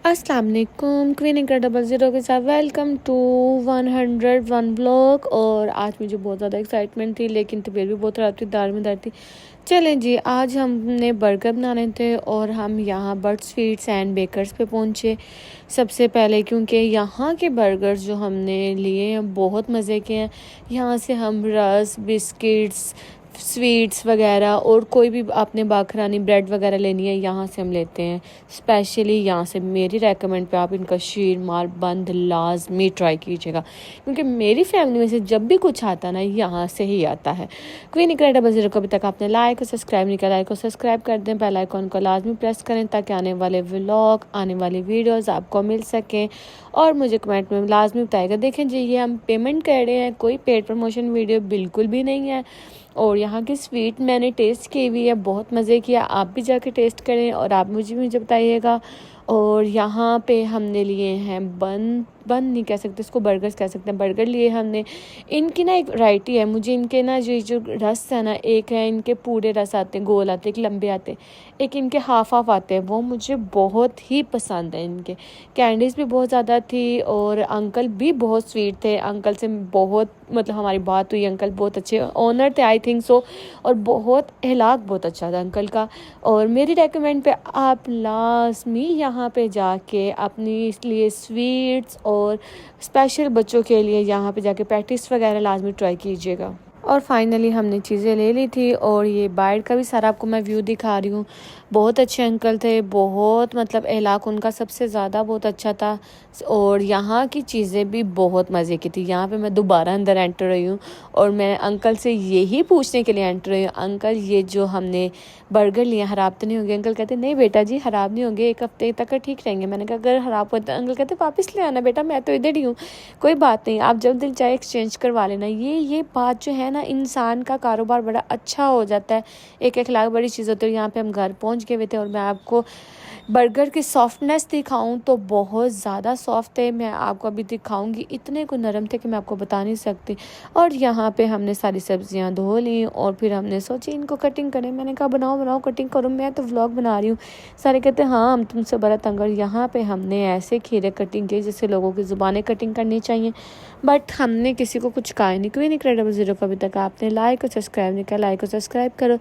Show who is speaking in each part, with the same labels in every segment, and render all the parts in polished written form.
Speaker 1: अस्सलाम वालेकुम, queen incredible zero के साथ वेलकम टू 101 ब्लॉग। और आज मुझे बहुत ज़्यादा एक्साइटमेंट थी, लेकिन तबीयत भी बहुत ख़राब थी, दार में दर्द थी। चलें जी, आज हमने बर्गर बनाने थे और हम यहाँ बर्ड स्वीट्स एंड बेकर्स पे पहुँचे सबसे पहले, क्योंकि यहाँ के बर्गर्स जो हमने लिए हैं बहुत मज़े के हैं। यहाँ से हम रस, बिस्किट्स, स्वीट्स वगैरह और कोई भी आपने बाखरानी ब्रेड वगैरह लेनी है यहाँ से हम लेते हैं। स्पेशली यहाँ से मेरी रेकमेंड पे आप इनका शीरमार बंद लाजमी ट्राई कीजिएगा, क्योंकि मेरी फैमिली में से जब भी कुछ आता ना यहाँ से ही आता है। क्वीन इनक्रेडिबल ज़ीरो को अभी तक आपने लाइक और सब्सक्राइब नहीं किया, लाइक और सब्सक्राइब कर दें, बेल आइकॉन को लाजमी प्रेस करें ताकि आने वाले व्लॉग, आने वाली वीडियोज़ आपको मिल सकें। और मुझे कमेंट में लाजमी बताएगा। देखें जी, ये हम पेमेंट कर रहे हैं, कोई पेड प्रमोशन वीडियो बिल्कुल भी नहीं है। और यहाँ की स्वीट मैंने टेस्ट की हुई है, बहुत मज़े किया। आप भी जाके टेस्ट करें और आप मुझे बताइएगा। और यहाँ पे हमने लिए हैं बन नहीं कह सकते इसको, बर्गर्स कह सकते हैं। बर्गर लिए हमने। इनकी ना एक वैरायटी है, मुझे इनके ना जो रस है ना, एक है इनके पूरे रस आते हैं, गोल आते हैं, एक लंबे आते हैं, एक इनके हाफ आते हैं, वो मुझे बहुत ही पसंद है। इनके कैंडीज़ भी बहुत ज़्यादा थी और अंकल भी बहुत स्वीट थे। अंकल से बहुत मतलब हमारी बात हुई, अंकल बहुत अच्छे ओनर थे आई थिंक सो, और बहुत अखलाक बहुत अच्छा था अंकल का। और मेरी रेकमेंड पे आप लाजमी यहाँ पे जाके अपनी इसलिए स्वीट्स और स्पेशल बच्चों के लिए यहाँ पे जाके पैटिस वगैरह लाजमी ट्राई कीजिएगा। और फाइनली हमने चीज़ें ले ली थी और ये बाइट का भी सारा आपको मैं व्यू दिखा रही हूँ। बहुत अच्छे अंकल थे, बहुत मतलब अखलाक उनका सबसे ज़्यादा बहुत अच्छा था। और यहाँ की चीज़ें भी बहुत मज़े की थी। यहाँ पे मैं दोबारा अंदर एंटर रही हूँ और मैं अंकल से यही पूछने के लिए एंटर रही हूँ, अंकल ये जो हमने बर्गर लिए ख़राब तो नहीं होंगे? अंकल कहते नहीं बेटा जी ख़राब नहीं होंगे, 1 हफ्ते तक ठीक रहेंगे। मैंने कहा अगर ख़राब होता, अंकल कहते वापस ले आना बेटा, मैं तो इधर ही हूँ, कोई बात नहीं, आप जब दिल चाहे एक्सचेंज करवा लेना। ये बात जो है ना, इंसान का कारोबार बड़ा अच्छा हो जाता है। एक अखलाक बड़ी चीज़ होती है। यहाँ पे हम घर पहुँच गए हुए थे और मैं आपको बर्गर की सॉफ्टनेस दिखाऊं तो बहुत ज़्यादा सॉफ्ट है। मैं आपको अभी दिखाऊंगी, इतने को नरम थे कि मैं आपको बता नहीं सकती। और यहाँ पे हमने सारी सब्जियां धो ली और फिर हमने सोची इनको कटिंग करें। मैंने कहा बनाओ कटिंग करो, मैं तो व्लॉग बना रही हूँ। सारे कहते हैं हाँ हम तुमसे बड़ा तंग। और यहाँ पे हमने ऐसे खीरे कटिंग किए जैसे लोगों की ज़ुबानें कटिंग करनी चाहिए, बट हमने किसी को कुछ कहा नहीं। क्वीन इनक्रेडिबल ज़ीरो को अभी तक आपने लाइक और सब्सक्राइब नहीं किया, लाइक और सब्सक्राइब करो,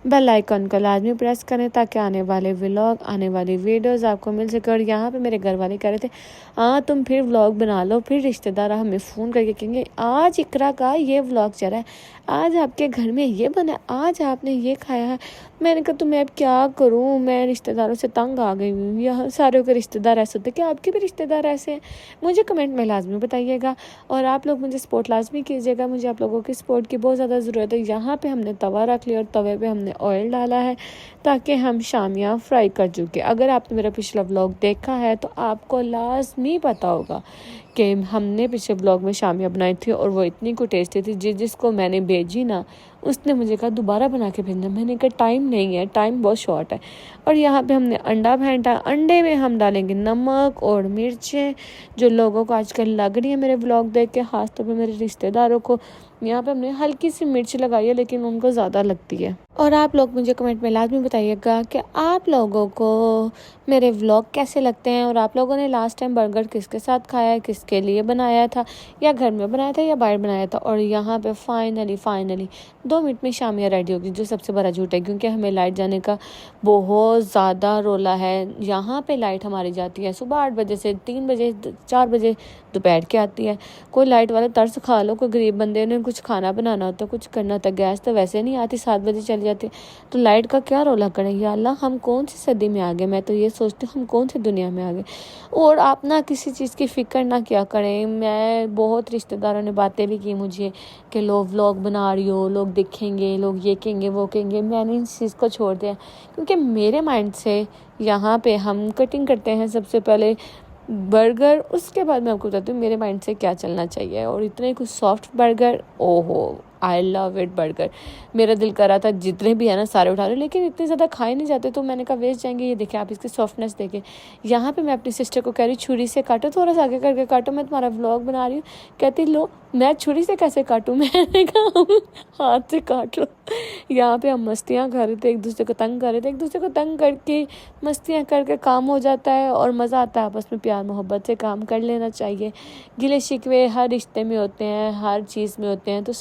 Speaker 1: बेल आइकन को लाजमी प्रेस करें ताकि आने वाले व्लॉग, आने वाली वीडियोज़ आपको मिल सके। और यहाँ पे मेरे घर वाले कह रहे थे हाँ तुम फिर व्लॉग बना लो, फिर रिश्तेदार हमें फ़ोन करके कहेंगे आज इकरा का ये व्लॉग चला है, आज आपके घर में ये बना, आज आपने ये खाया है। मैंने कहा तो मैं अब क्या करूँ, मैं रिश्तेदारों से तंग आ गई हूँ। यहाँ सारे के रिश्तेदार ऐसे होते, क्या आपके भी रिश्तेदार ऐसे हैं? मुझे कमेंट में लाजमी बताइएगा और आप लोग मुझे सपोर्ट लाजमी कीजिएगा। मुझे आप लोगों की सपोर्ट की बहुत ज़्यादा ज़रूरत है। यहाँ पे हमने तवा रख लिया और तवे पे हमने ऑयल डाला है ताकि हम शामियाँ फ्राई कर चुके। अगर आपने मेरा पिछला व्लॉग देखा है तो आपको लाजमी पता होगा कि हमने पिछले ब्लॉग में शामियाँ बनाई थी और वो इतनी को टेस्टी थी। जिसको मैंने भेजी ना, उसने मुझे कहा दोबारा बना के भेजना। मैंने कहा टाइम नहीं है, टाइम बहुत शॉर्ट है। और यहाँ पे हमने अंडा फेंटा, अंडे में हम डालेंगे नमक और मिर्चें, जो लोगों को आजकल लग रही है मेरे व्लॉग देख के, ख़ासतौर पर मेरे रिश्तेदारों को। यहाँ पे हमने हल्की सी मिर्च लगाई है, लेकिन उनको ज़्यादा लगती है। और आप लोग मुझे कमेंट में लाजमी बताइएगा कि आप लोगों को मेरे व्लॉग कैसे लगते हैं और आप लोगों ने लास्ट टाइम बर्गर किसके साथ खाया है, किसके लिए बनाया था, या घर में बनाया था या बाहर बनाया था। और यहाँ पे फाइनली 2 मिनट में शामियाँ रेडी होगी, जो सबसे बड़ा झूठ है, क्योंकि हमें लाइट जाने का बहुत ज़्यादा रोला है। यहाँ पे लाइट हमारी जाती है सुबह 8 बजे से 3 बजे 4 बजे दोपहर के आती है। कोई लाइट वाले तरस खा लो, कोई गरीब बंदे ने कुछ खाना बनाना होता, कुछ करना होता, गैस तो वैसे नहीं आती, 7 बजे चली जाती है, तो लाइट का क्या रोला करें। या अल्लाह हम कौन सी सदी में आ गए, मैं तो ये सोचती हूँ हम कौन सी दुनिया में आ गए। और आप ना किसी चीज़ की फ़िक्र ना क्या करें। मैं बहुत रिश्तेदारों ने बातें भी की मुझे कि लोग व्लॉग बना रही हो, लोग देखेंगे, लोग ये कहेंगे वो कहेंगे। मैंने इस चीज़ को छोड़ दिया, क्योंकि मेरे माइंड से यहाँ पे हम कटिंग करते हैं सबसे पहले बर्गर, उसके बाद मैं आपको बताती हूँ मेरे माइंड से क्या चलना चाहिए। और इतने कुछ सॉफ्ट बर्गर, ओहो आई लव इट बर्गर। मेरा दिल कर रहा था जितने भी है ना सारे उठा लो, लेकिन इतने ज़्यादा खाए नहीं जाते तो मैंने कहा वेस्ट जाएंगे। ये देखें आप इसकी सॉफ्टनेस देखें। यहाँ पे मैं अपनी सिस्टर को कह रही छुरी से काटो, थोड़ा सा आगे करके काटो, मैं तुम्हारा व्लॉग बना रही हूँ। कहती लो मैं छुरी से कैसे काटूँ, मैंने कहा हाथ से काट लो। यहाँ पे हम मस्तियाँ कर रहे थे, एक दूसरे को तंग कर रहे थे, एक दूसरे को तंग करके मस्तियाँ करके काम हो जाता है और मज़ा आता है। आपस में प्यार मोहब्बत से काम कर लेना चाहिए। गिले शिकवे हर रिश्ते में होते हैं, हर चीज़ में होते हैं, तो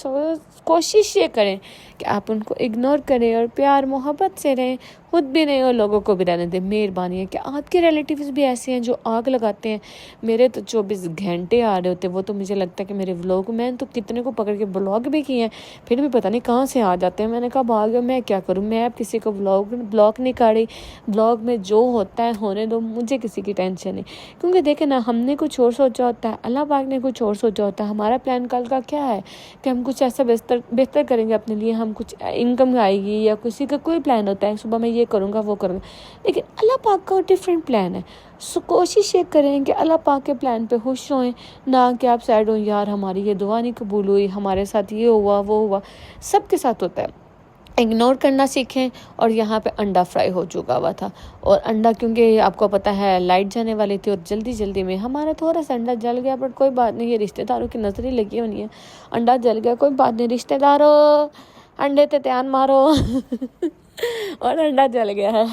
Speaker 1: कोशिश ये करें कि आप उनको इग्नोर करें और प्यार मोहब्बत से रहें, खुद भी नहीं और लोगों को भी रहने दें। मेहरबानी है कि आपके रिलेटिव्स भी ऐसे हैं जो आग लगाते हैं। मेरे तो 24 घंटे आ रहे होते, वो तो मुझे लगता है कि मेरे व्लॉग, मैंने तो कितने को पकड़ के ब्लॉग भी किए हैं, फिर भी पता नहीं कहाँ से आ जाते हैं। मैंने कहा भाग, मैं क्या करूँ, मैं अब किसी को ब्लॉग नहीं कर रही। ब्लॉग में जो होता है होने दो, मुझे किसी की टेंशन नहीं। क्योंकि देखे ना, हमने कुछ और सोचा होता है, अल्लाह पाक ने कुछ और सोचा होता है। हमारा प्लान कल का क्या है कि हम कुछ ऐसा बेहतर करेंगे अपने लिए, हम कुछ इनकम आएगी, या किसी का कोई प्लान होता है सुबह मैं ये करूँगा वो करूँगा, लेकिन अल्लाह पाक का डिफरेंट प्लान है। सो कोशिश ये करें कि अल्लाह पाक के प्लान पे खुश होएं, ना कि आप सैड हो यार हमारी ये दुआ नहीं कबूल हुई, हमारे साथ ये हुआ वो हुआ। सबके साथ होता है, इग्नोर करना सीखें। और यहाँ पे अंडा फ्राई हो चुका हुआ था, और अंडा क्योंकि आपको पता है लाइट जाने वाली थी और जल्दी में हमारा थोड़ा सा अंडा जल गया, बट कोई बात नहीं, ये रिश्तेदारों की नज़रें लगी होनी है। अंडा जल गया, कोई बात नहीं, रिश्तेदारों अंडे ते ध्यान मारो और अंडा जल गया है।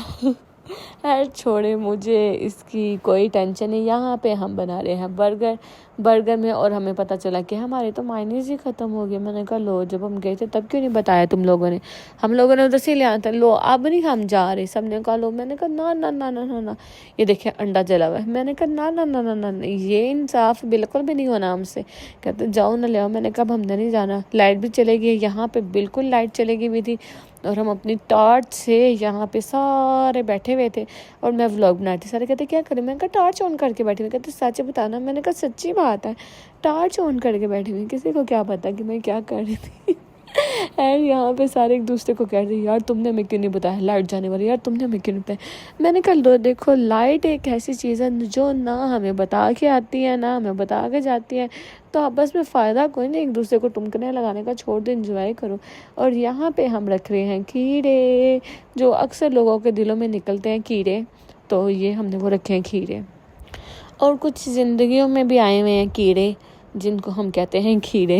Speaker 1: यार छोड़े, मुझे इसकी कोई टेंशन नहीं। यहाँ पे हम बना रहे हैं बर्गर में, और हमें पता चला कि हमारे तो मायनीज ही ख़त्म हो गए। मैंने कहा लो, जब हम गए थे तब क्यों नहीं बताया तुम लोगों ने, हम लोगों ने उधर से ले आया था, लो अब नहीं हम जा रहे। सब ने कहा लो, मैंने कहा ना ना ना ना ना ना, ये देखिए अंडा जला हुआ है। मैंने कहा ना ना ना ना ना ना, ये इंसाफ बिल्कुल भी नहीं होना हमसे। कहते जाओ ना ले आओ। मैंने कहा हमने नहीं जाना, लाइट भी चलेगी, यहाँ पे बिल्कुल लाइट चलेगी भी थी, और हम अपनी टॉर्च से यहाँ पे सारे बैठे हुए थे और मैं व्लॉग बना रही थी। सारे कहते क्या करें, मैंने कहा टॉर्च ऑन करके बैठी हुई। कहते सच बताना, मैंने कहा सच्ची बात है, टॉर्च ऑन करके बैठी हुई, किसी को क्या पता कि मैं क्या कर रही थी। एंड यहाँ पे सारे एक दूसरे को कह रहे यार तुमने हमें क्यों नहीं बताया लाइट जाने वाली, यार तुमने हमें क्यों नहीं बताया। मैंने कहा लो देखो, लाइट एक ऐसी चीज़ है जो ना हमें बता के आती है ना हमें बता के जाती है, तो आपस में फ़ायदा कोई नहीं, एक दूसरे को टुमकने लगाने का छोड़ दो, एंजॉय करो। और यहाँ पे हम रख रहे हैं खीरे, जो अक्सर लोगों के दिलों में निकलते हैं कीड़े, तो ये हमने वो रखे हैं खीरे। और कुछ ज़िंदगियों में भी आए हुए हैं कीड़े, जिनको हम कहते हैं खीरे।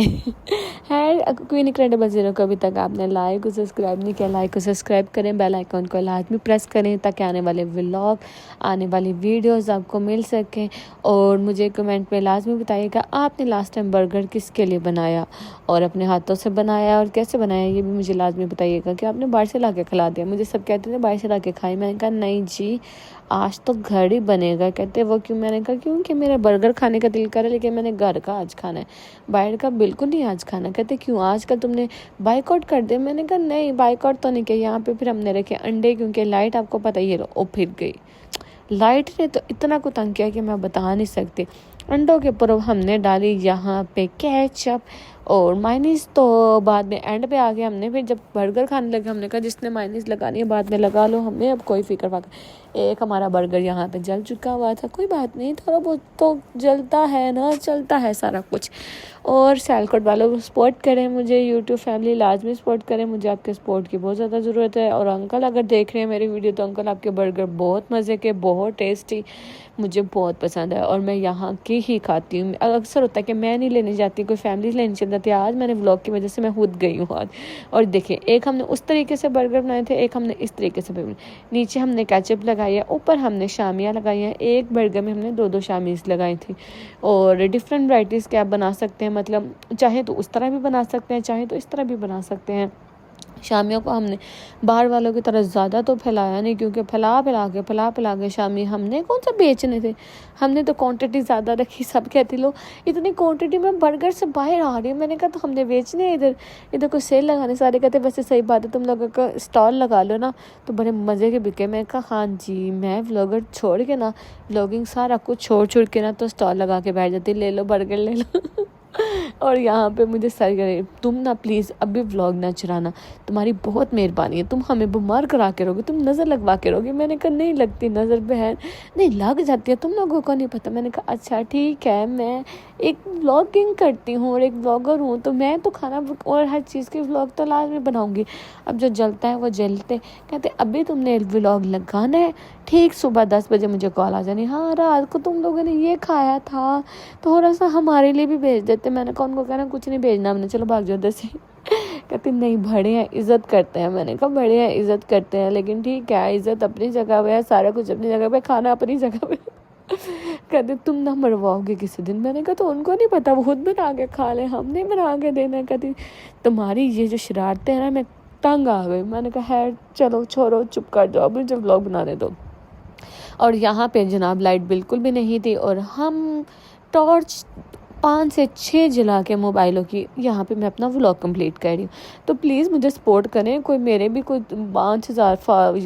Speaker 1: है क्वीन इनक्रेडिबल ज़ीरो को अभी तक आपने लाइक और सब्सक्राइब नहीं किया, लाइक और सब्सक्राइब करें, बेल आइकन को लाजमी प्रेस करें ताकि आने वाले व्लॉग, आने वाली वीडियोस आपको मिल सकें। और मुझे कमेंट में लाजमी बताइएगा आपने लास्ट टाइम बर्गर किसके लिए बनाया और अपने हाथों से बनाया और कैसे बनाया, ये भी मुझे लाजमी बताइएगा। कि आपने बाहर से ला के खिला दिया, मुझे सब कहते थे बाहर से ला के खाई, मैंने कहा नहीं जी आज तो घर ही बनेगा। कहते वो क्यों, मैंने कहा क्योंकि मेरा बर्गर खाने का दिल करे, लेकिन मैंने घर का आज खाना है, बाहर का बिल्कुल नहीं आज खाना। कहते क्यों, आजकल तुमने बाइकआउट कर दिया। मैंने कहा नहीं बाइकआउट तो नहीं किया। यहाँ पे फिर हमने रखे अंडे, क्योंकि लाइट आपको पता ही है ओ फिर गई, लाइट ने तो इतना को तंग किया कि मैं बता नहीं सकती। अंडों के ऊपर हमने डाली यहाँ पे केचप और मायनीज, तो बाद में एंड पे आ गया। हमने फिर जब बर्गर खाने लगे हमने कहा जिसने मायनीज लगानी है बाद में लगा लो, हमें अब कोई फिक्र फाकर। एक हमारा बर्गर यहाँ पे जल चुका हुआ था, कोई बात नहीं, थोड़ा बहुत तो जलता है ना, चलता है सारा कुछ। और सैलकोट वालों सपोर्ट करें मुझे, यूट्यूब फैमिली लाजमी सपोर्ट करें, मुझे आपके सपोर्ट की बहुत ज़्यादा ज़रूरत है। और अंकल अगर देख रहे हैं मेरी वीडियो, तो अंकल आपके बर्गर बहुत मज़े के, बहुत टेस्टी, मुझे बहुत पसंद है और मैं यहाँ की ही खाती हूँ। अक्सर होता है कि मैं नहीं लेने जाती, कोई फैमिली लेने चल जाती है। आज मैंने व्लॉग की वजह से मैं खुद गई हूँ आज। और देखिए एक हमने उस तरीके से बर्गर बनाए थे, एक हमने इस तरीके से बनाए। नीचे हमने केचप लगाई है, ऊपर हमने शामियाँ लगाई हैं। एक बर्गर में हमने 2-2 शामीज़ लगाई थी। और डिफरेंट वैराइटीज़ के आप बना सकते हैं, मतलब चाहे तो उस तरह भी बना सकते हैं, चाहे तो इस तरह भी बना सकते हैं। शामियों को हमने बाहर वालों की तरह ज़्यादा तो फैलाया नहीं, क्योंकि फैला के शामी हमने कौन सा बेचने थे, हमने तो क्वांटिटी ज़्यादा रखी। सब कहती लो इतनी क्वांटिटी में बर्गर से बाहर आ रही है। मैंने कहा तो हमने बेचने हैं, इधर कोई सेल लगाने। सारे कहते वैसे सही बात है, तुम लोगों का स्टॉल लगा लो ना तो बड़े मज़े के बिके। मैं कहा हाँ जी, मैं व्लॉगर छोड़ के ना, व्लॉगिंग सारा कुछ छोड़ के ना तो स्टॉल लगा के बैठ जाती, ले लो बर्गर ले लो। और यहाँ पे मुझे सर करे, तुम ना प्लीज़ अभी व्लॉग ना चलाना, तुम्हारी बहुत मेहरबानी है, तुम हमें बीमार करा के रहोगे, तुम नज़र लगवा के रहोगे। मैंने कहा नहीं लगती नज़र बहन, नहीं लग जाती है, तुम लोगों को नहीं पता। मैंने कहा अच्छा ठीक है, मैं एक व्लॉगिंग करती हूँ और एक व्लॉगर हूँ, तो मैं तो खाना और हर चीज़ के व्लॉग तो लाजमी बनाऊँगी। अब जो जलता है वो जलते। कहते अभी तुमने व्लॉग लगाना है, ठीक सुबह 10 बजे मुझे कॉल आ जानी, हाँ रात को तुम लोगों ने ये खाया था, थोड़ा सा हमारे लिए भी भेज देते। मैंने कहा उनको कहना कुछ नहीं भेजना हमने, चलो भाग जाओ दस। कहते नहीं बड़े हैं, इज़्ज़त करते हैं। मैंने कहा बड़े हैं, इज़्ज़त करते हैं, लेकिन ठीक है इज़्ज़त अपनी जगह पे है, सारा कुछ अपनी जगह पे, खाना अपनी जगह पे। कहते तुम ना मरवाओगे किसी दिन। मैंने कहा तो उनको नहीं पता, वो खुद बना के खा ले, हमने बना के देना। कहती तुम्हारी ये जो शरारतें हैं ना, मैं तंग आ गई। मैंने कहा है चलो छोड़ो, चुप कर जाओ, अभी जब व्लॉग बनाने दो। और यहाँ पे जनाब लाइट बिल्कुल भी नहीं थी और हम टॉर्च 5 से 6 जला के मोबाइलों की यहाँ पे मैं अपना व्लॉग कंप्लीट कर रही हूँ। तो प्लीज़ मुझे सपोर्ट करें, कोई मेरे भी कोई 5000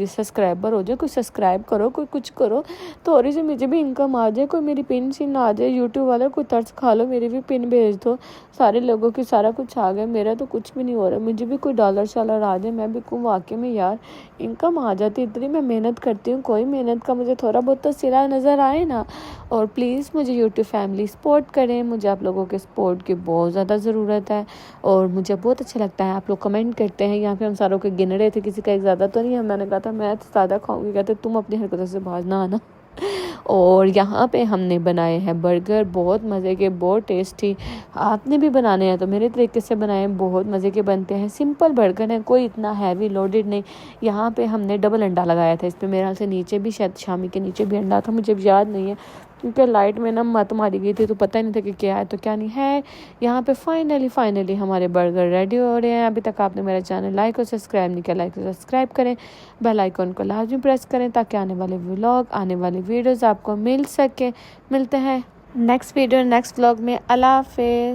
Speaker 1: सब्सक्राइबर हो जाए, कोई सब्सक्राइब करो, कोई कुछ करो, थोड़ी सी मुझे भी इनकम आ जाए, कोई मेरी पिन शिन आ जाए, यूट्यूब वाले कोई तर्स खा लो, मेरी भी पिन भेज दो। सारे लोगों की सारा कुछ आ गया, मेरा तो कुछ भी नहीं हो रहा, मुझे भी कोई डॉलर शालर आ जाए, मैं भी कहूँ वाकई में यार इनकम आ जाती, इतनी मैं मेहनत करती हूँ, कोई मेहनत का मुझे थोड़ा बहुत तो सिला नज़र आए ना। और प्लीज़ मुझे यूट्यूब फैमिली सपोर्ट करें, मुझे आप लोगों के सपोर्ट की बहुत ज़्यादा ज़रूरत है। और मुझे बहुत अच्छा लगता है आप लोग कमेंट करते हैं। यहाँ पे हम सारों के गिन रहे थे, किसी का एक ज़्यादा तो नहीं है। मैंने कहा था मैं तो ज़्यादा खाऊंगी, कहते तुम अपनी हरकतों से बाज ना आना। और यहाँ पे हमने बनाए हैं बर्गर, बहुत मज़े के, बहुत टेस्टी। आपने भी बनाने हैं तो मेरे तरीके से बनाए, बहुत मज़े के बनते हैं। सिंपल बर्गर है, कोई इतना हैवी लोडेड नहीं। यहाँ पे हमने डबल अंडा लगाया था इस पर, मेरे हाल से नीचे भी शायद शामी के नीचे भी अंडा था, मुझे याद नहीं है क्योंकि लाइट में ना मत मारी गई थी तो पता ही नहीं था कि क्या है तो क्या नहीं है। यहाँ पे फाइनली हमारे बर्गर रेडी हो रहे हैं। अभी तक आपने मेरा चैनल लाइक और सब्सक्राइब नहीं किया, लाइक और सब्सक्राइब करें, बेल आइकन को लाजमी प्रेस करें ताकि आने वाले व्लॉग, आने वाली वीडियोज़ आपको मिल सके। मिलते हैं नेक्स्ट वीडियो नेक्स्ट व्लॉग में। अल्लाह हाफ़िज़।